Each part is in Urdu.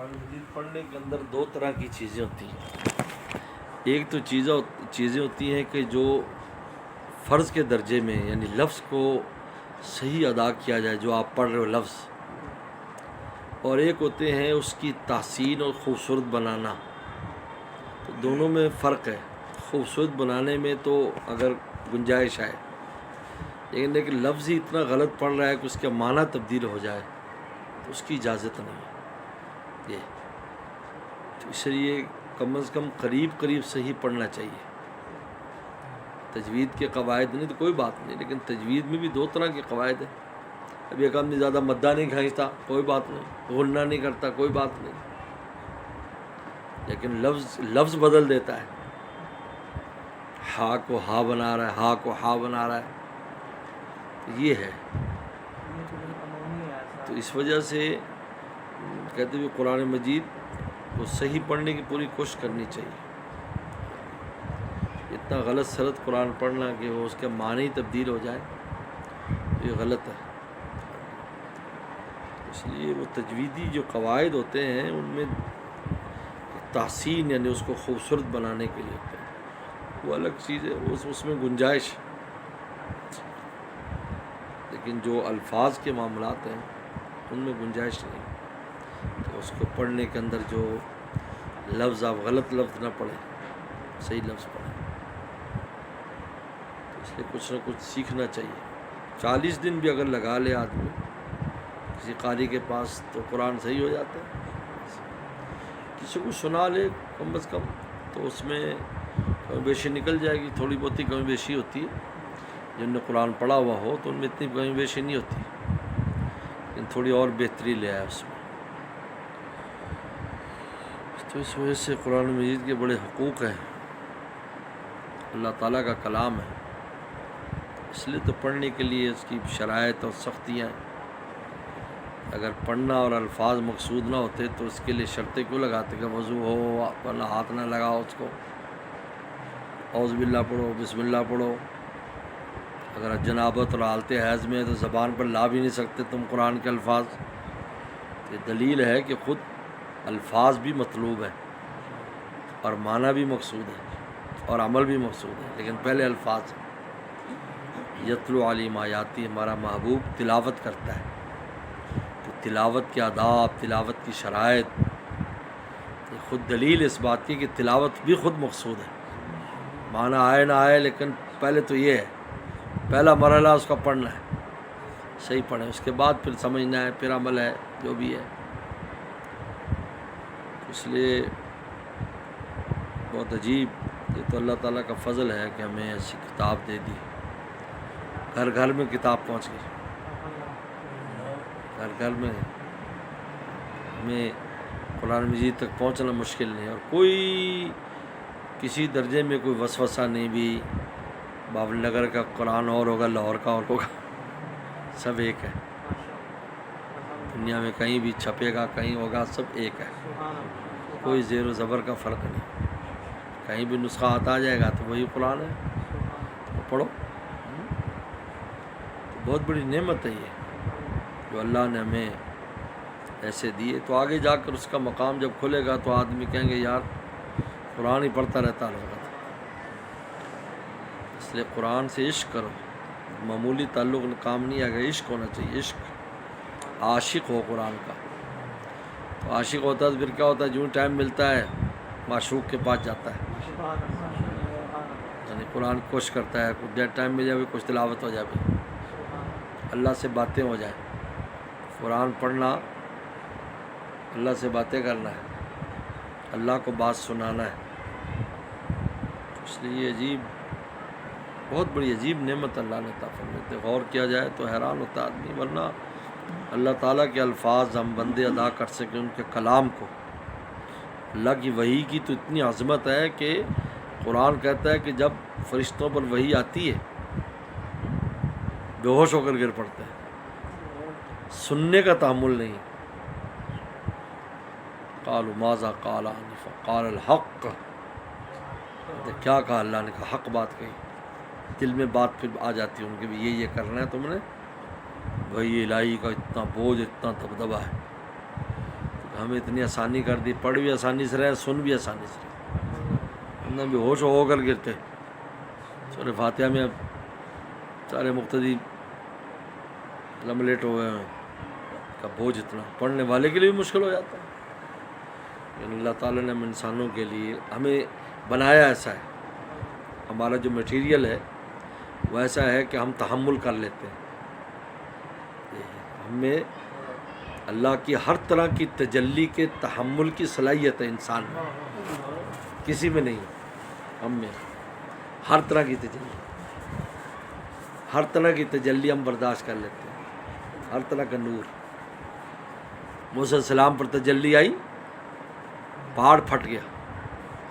قرآن مجید پڑھنے کے اندر دو طرح کی چیزیں ہوتی ہیں. ایک تو چیزیں ہوتی ہیں کہ جو فرض کے درجے میں، یعنی لفظ کو صحیح ادا کیا جائے جو آپ پڑھ رہے ہو لفظ، اور ایک ہوتے ہیں اس کی تحسین اور خوبصورت بنانا. تو دونوں میں فرق ہے. خوبصورت بنانے میں تو اگر گنجائش ہے، لیکن لفظ ہی اتنا غلط پڑھ رہا ہے کہ اس کا معنی تبدیل ہو جائے تو اس کی اجازت نہیں ہے. یہ تو اس لیے کم از کم قریب صحیح پڑھنا چاہیے. تجوید کے قواعد نہیں تو کوئی بات نہیں، لیکن تجوید میں بھی دو طرح کے قواعد ہیں. اب ایک آدمی زیادہ مدہ نہیں کھینچتا، کوئی بات نہیں، غنہ نہیں کرتا، کوئی بات نہیں، لیکن لفظ بدل دیتا ہے. ہا کو ہا بنا رہا ہے، ہا کو ہا بنا رہا ہے، تو یہ ہے. تو اس وجہ سے کہتے ہوئے قرآن مجید کو صحیح پڑھنے کی پوری کوشش کرنی چاہیے. اتنا غلط سلط قرآن پڑھنا کہ وہ اس کے معنی ہی تبدیل ہو جائے، یہ غلط ہے. اس لیے وہ تجویدی جو قواعد ہوتے ہیں ان میں تحسین، یعنی اس کو خوبصورت بنانے کے لیے ہوتے ہیں، وہ الگ چیز ہے، اس میں گنجائش. لیکن جو الفاظ کے معاملات ہیں ان میں گنجائش نہیں کہ اس کو پڑھنے کے اندر جو لفظ، آپ غلط لفظ نہ پڑھیں، صحیح لفظ پڑھیں. اس لیے کچھ نہ کچھ سیکھنا چاہیے. 40 دن بھی اگر لگا لے آدمی کسی قاری کے پاس تو قرآن صحیح ہو جاتا ہے. کسی کو سنا لے کم از کم تو اس میں کمی بیشی نکل جائے گی. تھوڑی بہت ہی کمی بیشی ہوتی ہے، جن نے قرآن پڑھا ہوا ہو تو ان میں اتنی کمی بیشی نہیں ہوتی، لیکن تھوڑی اور بہتری لے آئے اس میں. تو اس وجہ سے قرآن مجید کے بڑے حقوق ہیں، اللہ تعالیٰ کا کلام ہے. اس لیے تو پڑھنے کے لیے اس کی شرائط اور سختیاں ہیں. اگر پڑھنا اور الفاظ مقصود نہ ہوتے تو اس کے لیے شرطیں کیوں لگاتے کہ وضو ہو ورنہ ہاتھ نہ لگاؤ اس کو، اعوذ باللہ پڑھو، بسم اللہ پڑھو. اگر جنابت اور حالت حیض میں تو زبان پر لا بھی نہیں سکتے تم قرآن کے الفاظ. یہ دلیل ہے کہ خود الفاظ بھی مطلوب ہیں اور معنی بھی مقصود ہے اور عمل بھی مقصود ہے، لیکن پہلے الفاظ. یتلو علیہم آیاتی، ہمارا محبوب تلاوت کرتا ہے، تو تلاوت کے آداب، تلاوت کی شرائط، یہ خود دلیل اس بات کی کہ تلاوت بھی خود مقصود ہے. معنی آئے نہ آئے، لیکن پہلے تو یہ ہے، پہلا مرحلہ اس کا پڑھنا ہے، صحیح پڑھیں، اس کے بعد پھر سمجھنا ہے، پھر عمل ہے، جو بھی ہے. اس لیے بہت عجیب، یہ تو اللہ تعالیٰ کا فضل ہے کہ ہمیں ایسی کتاب دے دی. گھر گھر میں کتاب پہنچ گئی، گھر گھر میں ہمیں قرآن مجید تک پہنچنا مشکل نہیں. اور کوئی کسی درجے میں کوئی وسوسہ نہیں بھی، بابل نگر کا قرآن اور ہوگا، لاہور کا اور ہوگا، سب ایک ہے. دنیا میں کہیں بھی چھپے گا، کہیں ہوگا، سب ایک ہے، کوئی زیر و زبر کا فرق نہیں. کہیں بھی نسخہ آتا جائے گا تو وہی قرآن ہے، تو پڑھو. تو بہت بڑی نعمت ہے یہ جو اللہ نے ہمیں ایسے دیے. تو آگے جا کر اس کا مقام جب کھلے گا تو آدمی کہیں گے یار قرآن ہی پڑھتا رہتا الوقت. اس لیے قرآن سے عشق کرو، معمولی تعلق کام نہیں آئے گا، عشق ہونا چاہیے. عشق، عاشق ہو قرآن کا. تو عاشق ہوتا ہے تو پھر کیا ہوتا ہے، جو ٹائم ملتا ہے معشوق کے پاس جاتا ہے، یعنی قرآن کوشش کرتا ہے کچھ دیر ٹائم مل جائے، کچھ تلاوت ہو جائے، اللہ سے باتیں ہو جائیں. قرآن پڑھنا اللہ سے باتیں کرنا ہے، اللہ کو بات سنانا ہے. اس لیے یہ عجیب، بہت بڑی عجیب نعمت اللہ نے عطا فرمائی. غور کیا جائے تو حیران ہوتا آدمی. ورنہ اللہ تعالیٰ کے الفاظ ہم بندے ادا کر سکیں، ان کے کلام کو، اللہ کی وحی کی تو اتنی عظمت ہے کہ قرآن کہتا ہے کہ جب فرشتوں پر وحی آتی ہے بے ہوش ہو کر گر پڑتے ہیں، سننے کا تحمل نہیں. قالوا ماذا قال آنفا قال الحق، کیا کہا اللہ نے، کہا حق بات کہی. دل میں بات پھر آ جاتی ہے ان کے بھی، یہ کرنا ہے تم نے. وہی الہی کا اتنا بوجھ، اتنا دبدبہ ہے. ہمیں اتنی آسانی کر دی، پڑھ بھی آسانی سے رہے، سن بھی آسانی سے رہے، ورنہ بے ہوش ہو کر گرتے۔ سورہ فاتحہ میں اب سارے مقتدی لملیٹ ہوئے ہیں کا بوجھ اتنا پڑھنے والے کے لیے بھی مشکل ہو جاتا ہے۔ لیکن اللہ تعالیٰ نے ہم انسانوں کے لیے ہمیں بنایا ایسا ہے، ہمارا جو میٹیریل ہے وہ ایسا ہے کہ ہم تحمل کر لیتے ہیں۔ ہمیں اللہ کی ہر طرح کی تجلی کے تحمل کی صلاحیت ہے انسان میں، کسی میں نہیں، ہم میں ہر طرح کی تجلی، ہر طرح کی تجلی ہم برداشت کر لیتے ہیں، ہر طرح کا نور۔ موسیٰ علیہ السلام پر تجلی آئی، پہاڑ پھٹ گیا،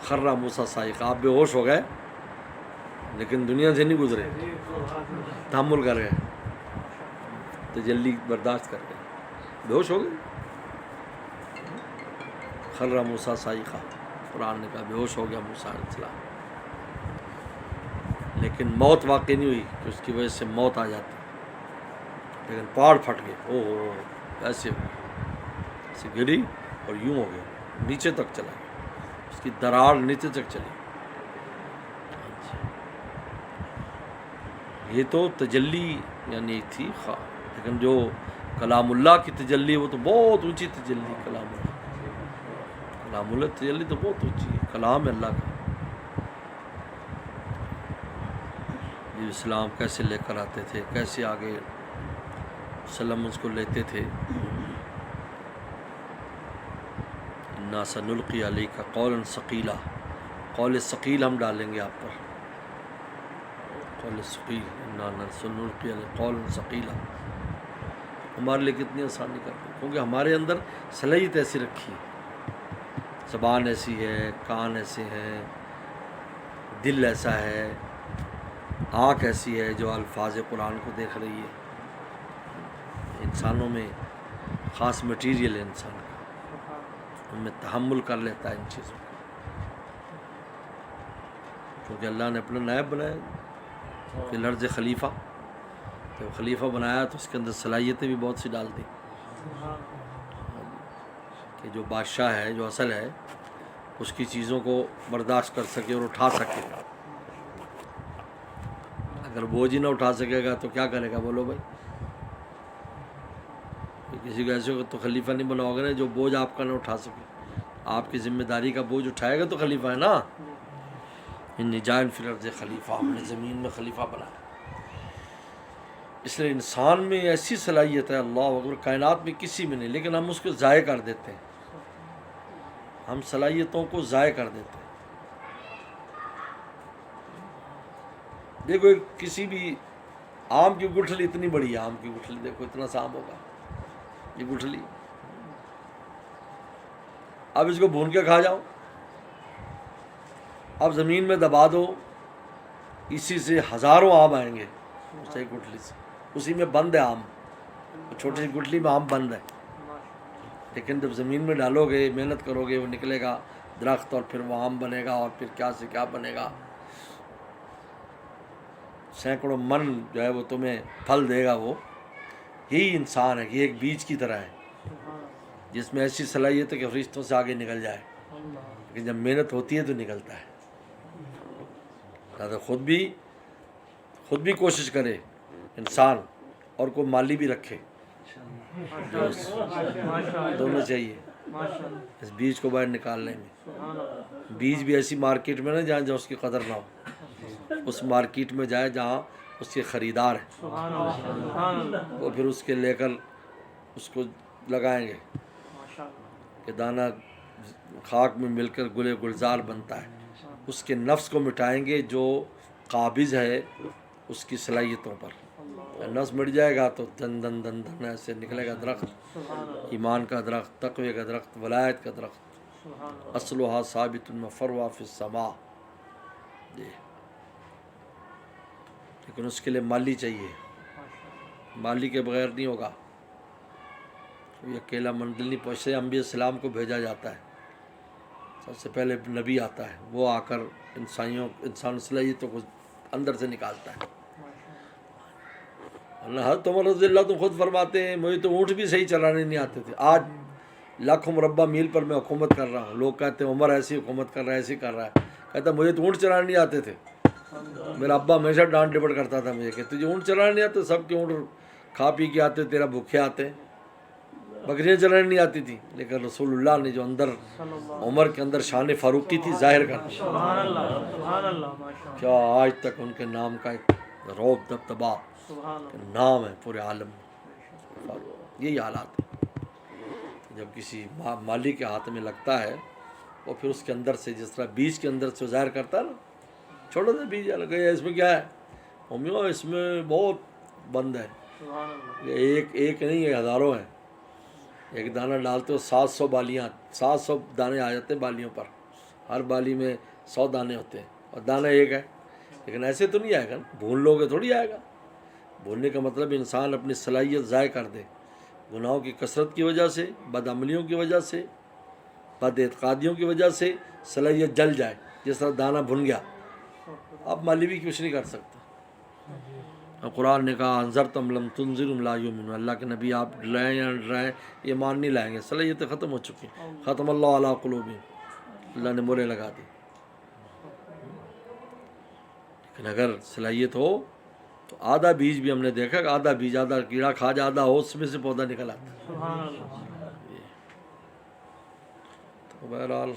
خرّ موسیٰ صاعقہ، آپ بے ہوش ہو گئے لیکن دنیا سے نہیں گزرے، تحمل کر گئے، تجلی برداشت کر گئے، بے ہوش ہو گئے۔ خرّ موسیٰ صاعقہ، قرآن نے کہا بے ہوش ہو گیا موسیٰ علیہ السلام، لیکن موت واقع نہیں ہوئی کہ اس کی وجہ سے موت آ جاتی، لیکن پہاڑ پھٹ گئے، او ہو ایسے ایسے گری اور یوں ہو گیا، نیچے تک چلا گیا، اس کی دراڑ نیچے تک چلی۔ یہ تو تجلی یعنی تھی، لیکن جو کلام اللہ کی تجلی وہ تو بہت اونچی تجلی، کلام اللہ تجلی تو بہت اونچی ہے، کلام ہے اللہ کا۔ یہ اسلام کیسے لے کر آتے تھے، کیسے آگے وسلم اس کو لیتے تھے۔ انا سنلقی علیک قولا ثقیلا، قول ثقیل ہم ڈالیں گے آپ پر، قول ثقیل، انا سنلقی علیک قولا ثقیلا، ہمارے لیے کتنی آسانی کرتے ہیں، کیونکہ ہمارے اندر صلاحیت ایسی رکھی ہے، زبان ایسی ہے، کان ایسے ہیں، دل ایسا ہے، آنکھ ایسی ہے جو الفاظ قرآن کو دیکھ رہی ہے۔ انسانوں میں خاص مٹیریل ہے انسان کا، ان میں تحمل کر لیتا ہے ان چیزوں کا، کیونکہ اللہ نے اپنا نائب بنایا فی الارض خلیفہ، جب خلیفہ بنایا تو اس کے اندر صلاحیتیں بھی بہت سی ڈال دی کہ جو بادشاہ ہے، جو اصل ہے، اس کی چیزوں کو برداشت کر سکے اور اٹھا سکے۔ اگر بوجھ ہی نہ اٹھا سکے گا تو کیا کرے گا، بولو بھائی؟ کسی کو ایسے تو خلیفہ نہیں بناؤ گے نا جو بوجھ آپ کا نہ اٹھا سکے، آپ کی ذمہ داری کا بوجھ اٹھائے گا تو خلیفہ ہے نا۔ انی جاعل فی الارض خلیفہ، ہم نے زمین میں خلیفہ بنایا۔ اس لیے انسان میں ایسی صلاحیت ہے، اللہ اکبر، کائنات میں کسی میں نہیں، لیکن ہم اس کو ضائع کر دیتے ہیں، ہم صلاحیتوں کو ضائع کر دیتے ہیں۔ دیکھو کسی بھی آم کی گٹھلی اتنی بڑی ہے، آم کی گٹھلی دیکھو اتنا سا آم ہوگا، یہ گٹھلی، اب اس کو بھون کے کھا جاؤ، اب زمین میں دبا دو، اسی سے ہزاروں آم آئیں گے، اسی گٹھلی سے، اسی میں بند ہے آم، چھوٹی سی گٹھلی میں آم بند ہے، لیکن جب زمین میں ڈالو گے، محنت کرو گے، وہ نکلے گا درخت، اور پھر وہ آم بنے گا، اور پھر کیا سے کیا بنے گا، سینکڑوں من جو ہے وہ تمہیں پھل دے گا۔ وہ یہی انسان ہے، یہ ایک بیج کی طرح ہے جس میں ایسی صلاحیت ہے کہ فرشتوں سے آگے نکل جائے، لیکن جب محنت ہوتی ہے تو نکلتا ہے۔ لہٰذا خود بھی کوشش کرے انسان، اور کوئی مالی بھی رکھے، دونوں چاہیے اس بیج کو باہر نکالنے میں۔ بیج بھی ایسی مارکیٹ میں نہ جائیں جہاں اس کی قدر نہ ہو، اس مارکیٹ میں جائے جہاں اس کے خریدار ہیں، وہ پھر اس کے لے کر اس کو لگائیں گے کہ دانہ خاک میں مل کر گل گلزار بنتا ہے، اس کے نفس کو مٹائیں گے جو قابض ہے اس کی صلاحیتوں پر۔ نفس مٹ جائے گا تو دن دن دن دن ایسے نکلے گا درخت، ایمان کا درخت، تقوی کا درخت، ولایت کا درخت، اصلها ثابت وفرعها فی السماء۔ لیکن اس کے لیے مالی چاہیے، مالی کے بغیر نہیں ہوگا، کوئی اکیلا منزل نہیں پہنچتے۔ انبیاء السلام کو بھیجا جاتا ہے، سب سے پہلے نبی آتا ہے، وہ آ کر انسان صلاحیتوں کو اندر سے نکالتا ہے۔ اللہ حضرت عمر رضی اللہ تو خود فرماتے ہیں مجھے تو اونٹ بھی صحیح چلانے نہیں آتے تھے، آج لاکھوں مربع میل پر میں حکومت کر رہا ہوں. لوگ کہتے ہیں عمر ایسی حکومت کر رہا ہے، ایسی کر رہا ہے. کہتا مجھے تو اونٹ چلانے نہیں آتے تھے. میرا ابا ہمیشہ ڈانٹ ڈپٹ کرتا تھا مجھے کہ تجھے اونٹ چلانے نہیں آتے، سب کے اونٹ کھا پی کے آتے، تیرا بھوکے آتے. بکریاں چلانے نہیں آتی تھی، لیکن رسول اللہ نے جو اندر عمر کے اندر شان فاروقی تھی ظاہر کر دی. کیا آج تک ان کے نام کا ایک روب دبدبا نام ہے پورے عالم میں. یہی حالات ہیں. جب کسی مالی کے ہاتھ میں لگتا ہے وہ پھر اس کے اندر سے جس طرح بیج کے اندر سے ظاہر کرتا ہے نا، چھوٹا سا بیج لگا اس میں کیا ہے ہومیو، اس میں بہت بند ہے. ایک نہیں ہے، ہزاروں ہیں. ایک دانہ ڈالتے ہو 700 بالیاں، 700 دانے آ جاتے ہیں بالیوں پر. ہر بالی میں 100 دانے ہوتے ہیں اور دانہ ایک ہے. لیکن ایسے تو نہیں آئے گا نا، بھون لو گے تھوڑی آئے گا. بھولنے کا مطلب انسان اپنی صلاحیت ضائع کر دے، گناہوں کی کثرت کی وجہ سے، بد عملیوں کی وجہ سے، بد اعتقادیوں کی وجہ سے صلاحیت جل جائے. جس طرح دانہ بھن گیا، اب مالی بھی کچھ نہیں کر سکتا. قرآن نے کہا انذرتم لم تنذرهم لا یؤمنون. اللہ کے نبی آپ ڈرائیں یا نہ ڈرائیں ایمان نہیں لائیں گے. صلاحیتیں ختم ہو چکی ہیں. ختم اللہ علی قلوبہم، اللہ نے مورے لگا دی. لیکن اگر صلاحیت ہو تو آدھا بیج بھی ہم نے دیکھا کہ آدھا بیج، آدھا کیڑا کھا جا، آدھا ہو، اس میں سے پودا نکل آتا ہے. تو بہرحال